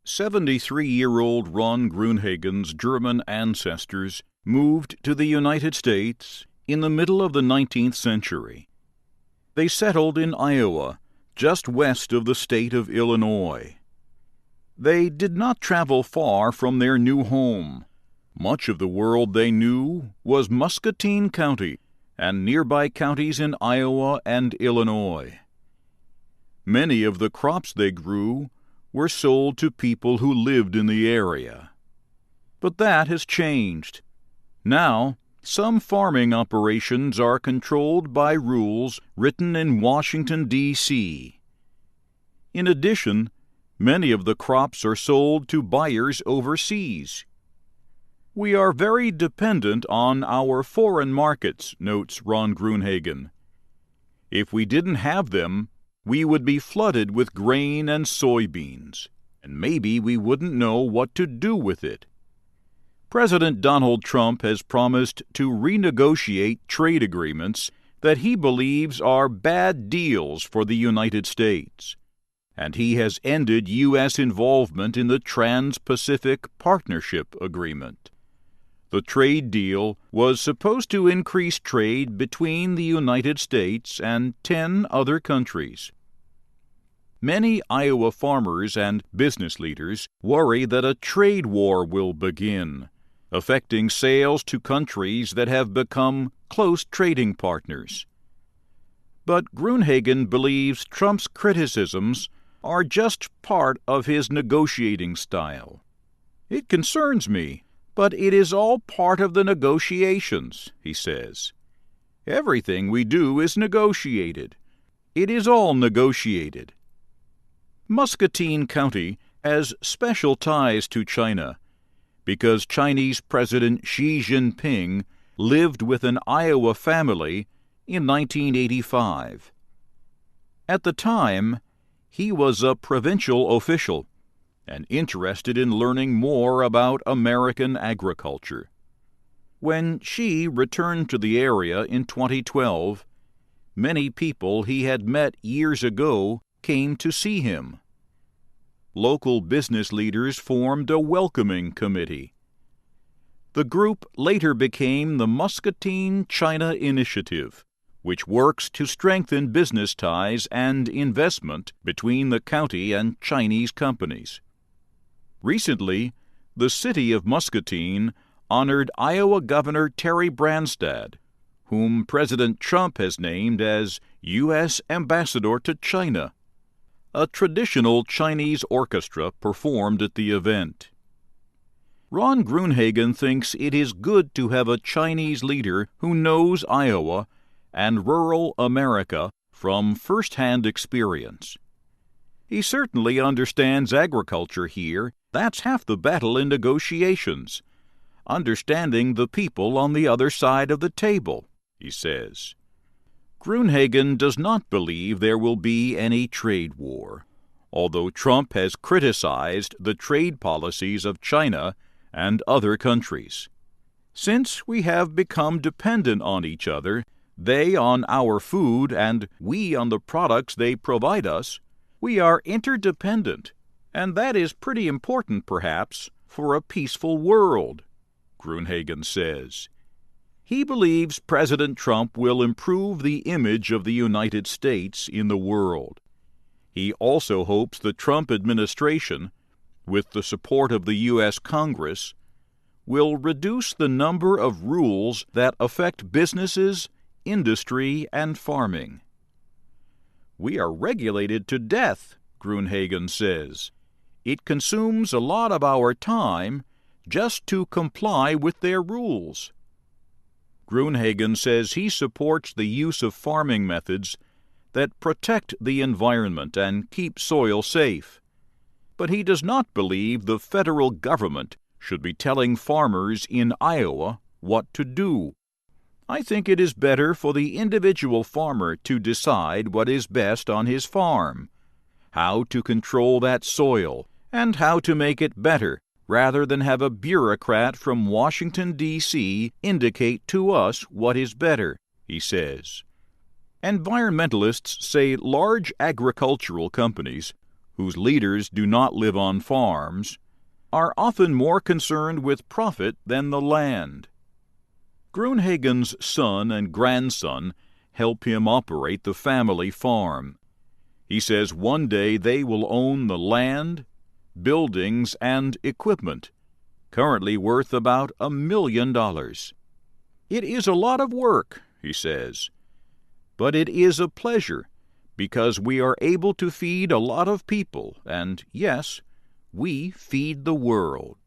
73-year-old Ron Gruenhagen's German ancestors moved to the United States in the middle of the 19th century. They settled in Iowa, just west of the state of Illinois. They did not travel far from their new home. Much of the world they knew was Muscatine County and nearby counties in Iowa and Illinois. Many of the crops they grew were sold to people who lived in the area. But that has changed. Now, some farming operations are controlled by rules written in Washington, D.C. In addition, many of the crops are sold to buyers overseas. We are very dependent on our foreign markets, notes Ron Gruenhagen. If we didn't have them, we would be flooded with grain and soybeans, and maybe we wouldn't know what to do with it. President Donald Trump has promised to renegotiate trade agreements that he believes are bad deals for the United States, and he has ended U.S. involvement in the Trans-Pacific Partnership Agreement. The trade deal was supposed to increase trade between the United States and 10 other countries. Many Iowa farmers and business leaders worry that a trade war will begin, affecting sales to countries that have become close trading partners. But Gruenhagen believes Trump's criticisms are just part of his negotiating style. It concerns me, but it is all part of the negotiations, he says. Everything we do is negotiated. It is all negotiated. Muscatine County has special ties to China because Chinese President Xi Jinping lived with an Iowa family in 1985. At the time, he was a provincial official and interested in learning more about American agriculture. When Xi returned to the area in 2012, many people he had met years ago came to see him. Local business leaders formed a welcoming committee. The group later became the Muscatine China Initiative, which works to strengthen business ties and investment between the county and Chinese companies. Recently, the city of Muscatine honored Iowa Governor Terry Branstad, whom President Trump has named as U.S. Ambassador to China. A traditional Chinese orchestra performed at the event. Ron Gruenhagen thinks it is good to have a Chinese leader who knows Iowa and rural America from first-hand experience. He certainly understands agriculture here. That's half the battle in negotiations. Understanding the people on the other side of the table, he says. Gruenhagen does not believe there will be any trade war, although Trump has criticized the trade policies of China and other countries. Since we have become dependent on each other, they on our food and we on the products they provide us, we are interdependent, and that is pretty important, perhaps, for a peaceful world, Gruenhagen says. He believes President Trump will improve the image of the United States in the world. He also hopes the Trump administration, with the support of the U.S. Congress, will reduce the number of rules that affect businesses, industry, and farming. We are regulated to death, Gruenhagen says. It consumes a lot of our time just to comply with their rules. Gruenhagen says he supports the use of farming methods that protect the environment and keep soil safe. But he does not believe the federal government should be telling farmers in Iowa what to do. I think it is better for the individual farmer to decide what is best on his farm, how to control that soil, and how to make it better, rather than have a bureaucrat from Washington, D.C. indicate to us what is better, he says. Environmentalists say large agricultural companies, whose leaders do not live on farms, are often more concerned with profit than the land. Gruenhagen's son and grandson help him operate the family farm. He says one day they will own the land, buildings, and equipment, currently worth about $1 million. It is a lot of work, he says, but it is a pleasure because we are able to feed a lot of people, and yes, we feed the world.